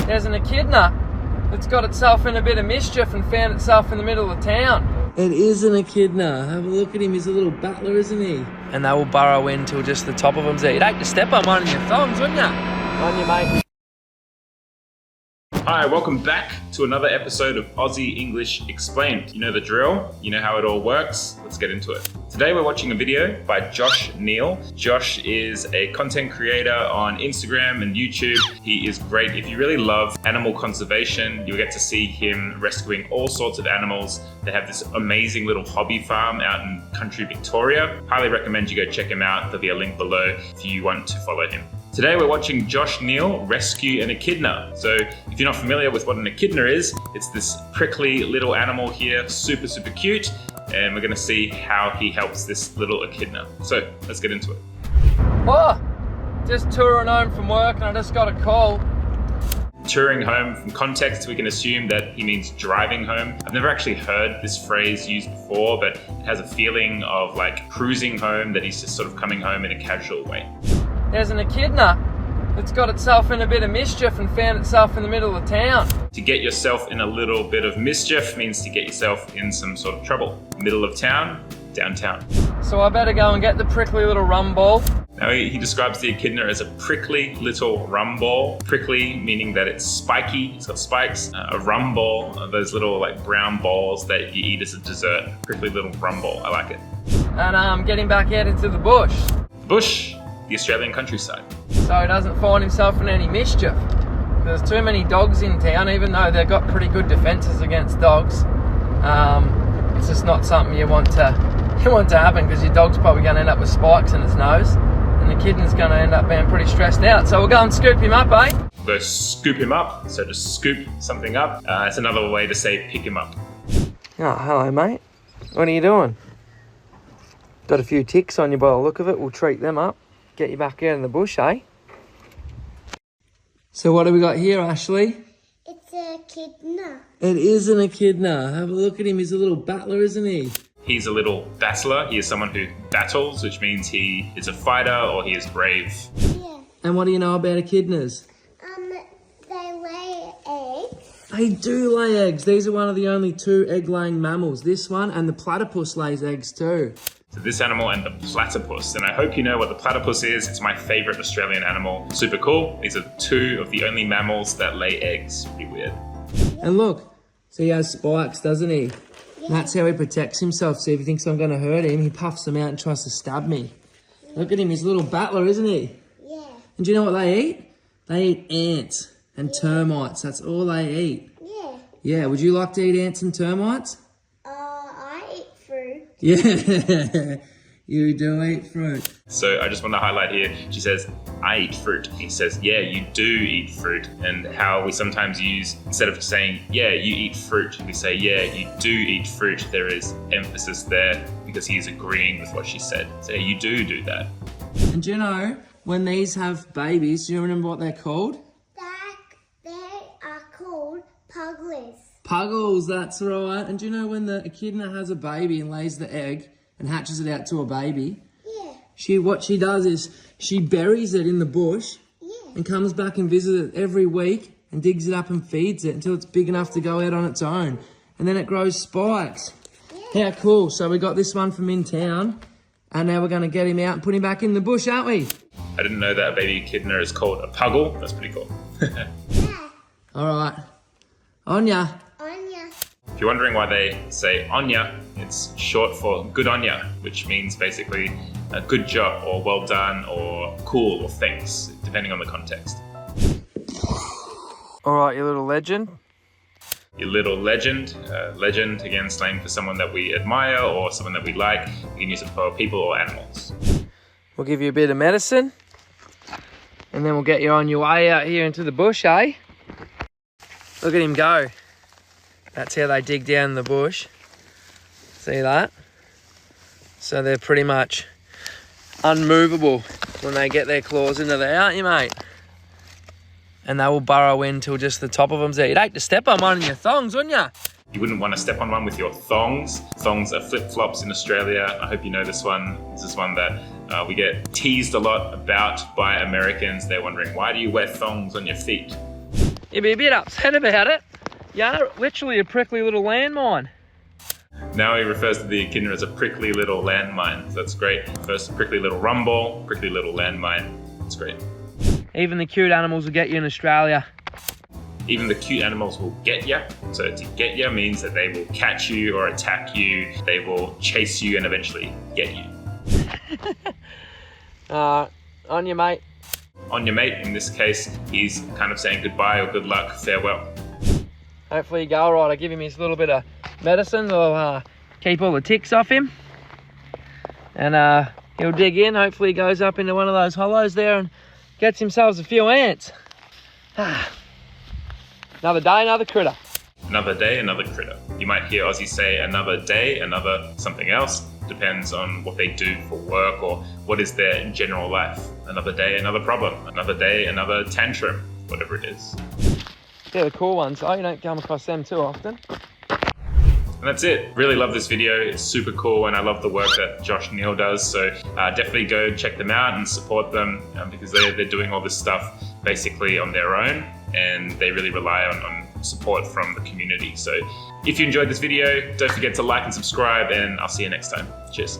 There's an echidna that's got itself in a bit of mischief and found itself in the middle of town. It is an echidna. Have a look at him. He's a little battler, isn't he? And they will burrow in till just the top of them. So you'd hate to step on one of your thongs, wouldn't you? On you, mate. Hi, welcome back to another episode of Aussie English Explained. You know the drill, you know how it all works. Let's get into it. Today we're watching a video by Josh Neal. Josh is a content creator on Instagram and YouTube. He is great. If you really love animal conservation, you'll get to see him rescuing all sorts of animals. They have this amazing little hobby farm out in country Victoria. Highly recommend you go check him out. There'll be a link below if you want to follow him. Today we're watching Josh Neal rescue an echidna. So if you're not familiar with what an echidna is, it's this prickly little animal here, super cute, and we're gonna see how he helps this little echidna. So let's get into it. Oh, just touring home from work and I just got a call. Touring home, from context, we can assume that he means driving home. I've never actually heard this phrase used before, but it has a feeling of like cruising home, that he's just sort of coming home in a casual way. There's an echidna that's got itself in a bit of mischief and found itself in the middle of town. To get yourself in a little bit of mischief means to get yourself in some sort of trouble. Middle of town, downtown. So I better go and get the prickly little rum ball. Now he describes the echidna as a prickly little rum ball. Prickly meaning that it's spiky, it's got spikes. A rum ball are those little like brown balls that you eat as a dessert. Prickly little rum ball, I like it. And I'm getting back out into the bush. Bush, the Australian countryside. So he doesn't find himself in any mischief. There's too many dogs in town, even though they've got pretty good defences against dogs. It's just not something you want to happen, because your dog's probably going to end up with spikes in its nose, and the echidna's going to end up being pretty stressed out. So we'll go and scoop him up, eh? We'll go scoop him up. So to scoop something up, it's another way to say pick him up. Oh, hello, mate. What are you doing? Got a few ticks on you by the look of it. We'll treat them up. Get you back out in the bush, eh? So what do we got here, Ashley? It's an echidna. It is an echidna. Have a look at him. He's a little battler, isn't he? He's a little battler. He is someone who battles, which means he is a fighter or he is brave. Yeah. And what do you know about echidnas? They lay eggs. They do lay eggs. These are one of the only two egg-laying mammals. This one and the platypus lays eggs too. So this animal and the platypus, and I hope you know what the platypus is. It's my favorite Australian animal. Super cool. These are two of the only mammals that lay eggs. Pretty weird. And look, so he has spikes, doesn't he? Yeah. That's how he protects himself. So if he thinks I'm going to hurt him, he puffs them out and tries to stab me. Look at him, he's a little battler, isn't he? Yeah. And do you know what they eat? They eat ants and termites. That's all they eat. Yeah. Yeah, would you like to eat ants and termites? I eat fruit. Yeah, you do eat fruit. So I just want to highlight here, she says, I eat fruit. He says, yeah, you do eat fruit. And how we sometimes use, instead of saying, yeah, you eat fruit, we say, yeah, you do eat fruit. There is emphasis there because he is agreeing with what she said. So yeah, you do that. And do you know, when these have babies, do you remember what they're called? They are called puglies. Puggles, that's right. And do you know when the echidna has a baby and lays the egg and hatches it out to a baby? Yeah. What she does is she buries it in the bush. Yeah. And comes back and visits it every week and digs it up and feeds it until it's big enough to go out on its own. And then it grows spikes. Yeah. How cool. So we got this one from in town and now we're going to get him out and put him back in the bush, aren't we? I didn't know that a baby echidna is called a puggle. That's pretty cool. Yeah. All right. On ya. Anya. If you're wondering why they say Onya, it's short for good on ya, which means basically a good job or well done or cool or thanks, depending on the context. All right, you little legend. Your little legend. Legend, again, slang for someone that we admire or someone that we like. You can use it for people or animals. We'll give you a bit of medicine and then we'll get you on your way out here into the bush, eh? Look at him go. That's how they dig down in the bush. See that? So they're pretty much unmovable when they get their claws into there, aren't you, mate? And they will burrow in till just the top of them. So you'd hate to step on one of your thongs, wouldn't you? You wouldn't want to step on one with your thongs. Thongs are flip-flops in Australia. I hope you know this one. This is one that we get teased a lot about by Americans. They're wondering, why do you wear thongs on your feet? You'd be a bit upset about it. You're literally a prickly little landmine. Now he refers to the echidna as a prickly little landmine. So that's great. First, prickly little rumble, prickly little landmine. That's great. Even the cute animals will get you in Australia. Even the cute animals will get you. So to get you means that they will catch you or attack you. They will chase you and eventually get you. On you, mate. On your mate, in this case, he's kind of saying goodbye or good luck, farewell. Hopefully you go all right. I give him his little bit of medicine. I'll keep all the ticks off him. And he'll dig in. Hopefully he goes up into one of those hollows there and gets himself a few ants. Another day, another critter. Another day, another critter. You might hear Aussie say another day, another something else. Depends on what they do for work or what is their general life. Another day, another problem. Another day, another tantrum. Whatever it is. They're the cool ones, though. You don't come across them too often. And that's it. Really love this video. It's super cool and I love the work that Josh Neal does. So definitely go check them out and support them because they're doing all this stuff basically on their own and they really rely on support from the community. So if you enjoyed this video, don't forget to like and subscribe and I'll see you next time. Cheers.